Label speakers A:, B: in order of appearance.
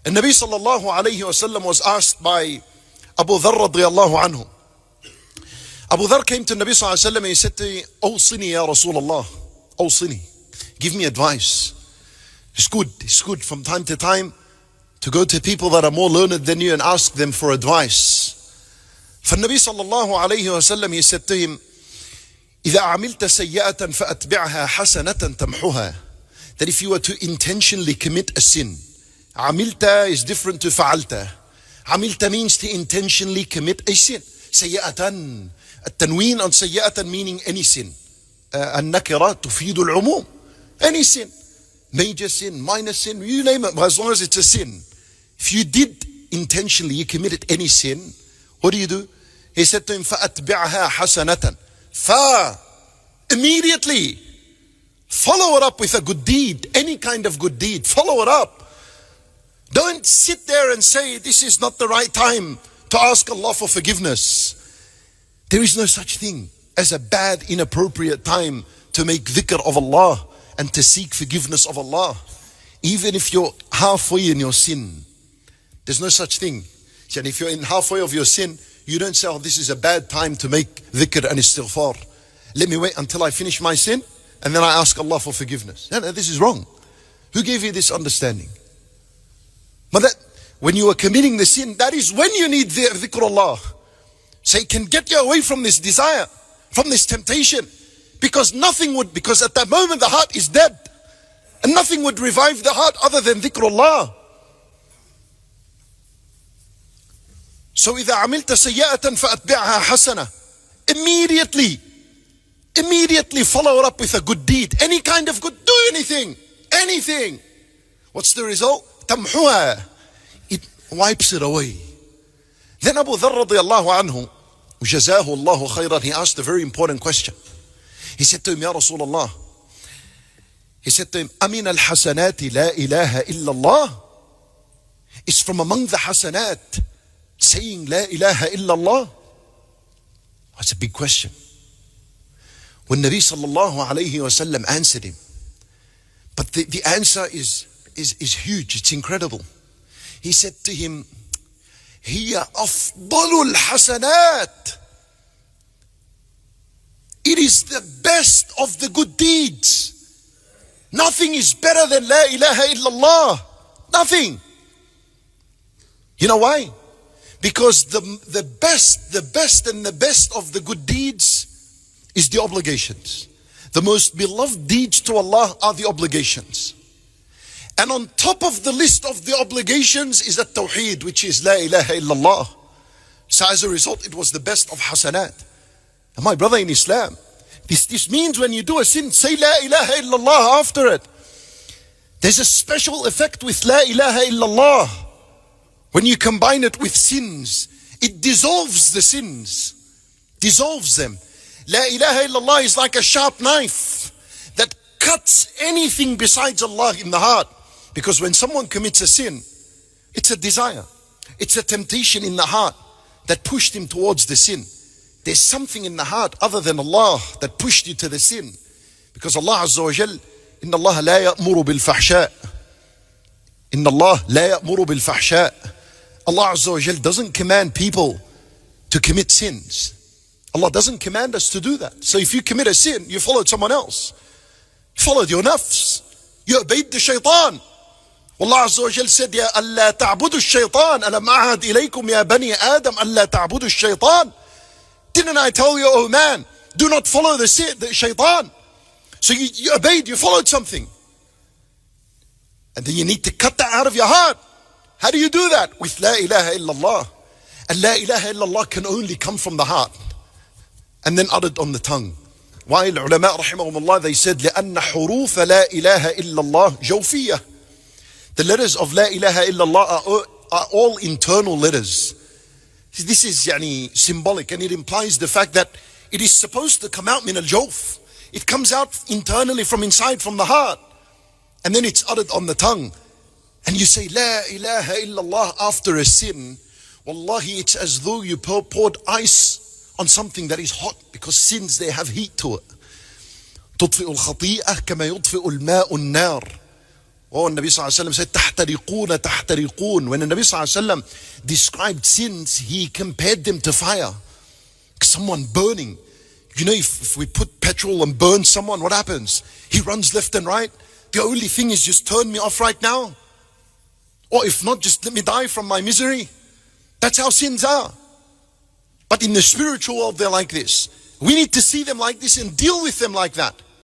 A: And Nabi sallallahu alayhi wasallam was asked by Abu Dharr radiyallahu anhu. Abu Dharr came to Nabi sallallahu alayhi wasallam and he said to him, Awsini ya Rasulullah, Awsini, give me advice. It's good from time to time to go to people that are more learned than you and ask them for advice. For Nabi sallallahu alayhi wasallam, he said to him, إذا عملت سيئة فأتبعها حسنة تمحها. That if you were to intentionally commit a sin, عملت is different to فعلت. عملت means to intentionally commit a sin. سيئة, التنوين on سيئة meaning any sin. النكرة تفيد العموم. Any sin. Major sin, minor sin, you name it, as long as it's a sin. If you did intentionally, you committed any sin, what do? He said to him, فَأَتْبِعْهَا حَسَنَةً. Immediately, follow it up with a good deed, any kind of good deed, follow it up. Don't sit there and say, this is not the right time to ask Allah for forgiveness. There is no such thing as a bad, inappropriate time to make dhikr of Allah and to seek forgiveness of Allah. Even if you're halfway in your sin, there's no such thing. And if you're in halfway of your sin, you don't say, oh, this is a bad time to make dhikr and istighfar. Let me wait until I finish my sin and then I ask Allah for forgiveness. No, this is wrong. Who gave you this understanding? But that, when you are committing the sin, that is when you need dhikr Allah. So it can get you away from this desire, from this temptation. Because at that moment the heart is dead. And nothing would revive the heart other than dhikrullah. So إذا عملت سيئة فأتبعها حسنة. Immediately follow it up with a good deed. Any kind of good, do anything. What's the result? تمحوها. It wipes it away. Then Abu Dharr radiyallahu anhu, جزاه الله خيرا, he asked a very important question. He said to him, Ya Rasulullah, he said to him, Amin al-hasanati la ilaha illallah. It's from among the hasanat saying la ilaha illallah. That's a big question. When Nabi sallallahu alayhi wa sallam answered him, but the answer is huge, it's incredible. He said to him, Hiya afdalul hasanat. It is the best of the good deeds. Nothing is better than La ilaha illallah. Nothing. You know why? Because the best and the best of the good deeds is the obligations. The most beloved deeds to Allah are the obligations. And on top of the list of the obligations is at-tawheed, which is La ilaha illallah. So as a result, it was the best of hasanat. And my brother in Islam, this means when you do a sin, say La ilaha illallah after it. There's a special effect with La ilaha illallah. When you combine it with sins, it dissolves the sins. Dissolves them. La ilaha illallah is like a sharp knife that cuts anything besides Allah in the heart. Because when someone commits a sin, it's a desire. It's a temptation in the heart that pushed him towards the sin. There's something in the heart other than Allah that pushed you to the sin. Because Allah Azza wa Jal, Inna Allah la ya'muru bil fahsha. Inna Allah la ya'muru bil fahsha. Allah Azza wa Jal doesn't command people to commit sins. Allah doesn't command us to do that. So if you commit a sin, you followed someone else. You followed your nafs. You obeyed the shaitan. Allah Azza wa Jal said, Ya Allah ta'budu shaitan. Alam a'ad ilaykum ya bani Adam. Allah ta'budu shaitan. Didn't I tell you, oh man, do not follow the shaitan. So you obeyed, you followed something. And then you need to cut that out of your heart. How do you do that? With La ilaha illallah. And La ilaha illallah can only come from the heart. And then uttered on the tongue. Why? Ulama rahimahumullah, they said, لأن حروف لا إله إلا الله جوفية. The letters of La ilaha illallah are all internal letters. This is symbolic, and it implies the fact that it is supposed to come out min al-jawf. It comes out internally from inside, from the heart. And then it's uttered on the tongue. And you say La ilaha illallah after a sin. Wallahi, it's as though you poured ice on something that is hot, because sins, they have heat to it. تطفئ الخطيئة كما يطفئ الماء النار. Oh, Nabi Sallallahu Alaihi Wasallam said, تَحْتَرِقُونَ تَحْتَرِقُونَ. When the Nabi Sallallahu Alaihi Wasallam described sins, he compared them to fire. Someone burning. You know, if we put petrol and burn someone, what happens? He runs left and right. The only thing is just turn me off right now. Or if not, just let me die from my misery. That's how sins are. But in the spiritual world, they're like this. We need to see them like this and deal with them like that.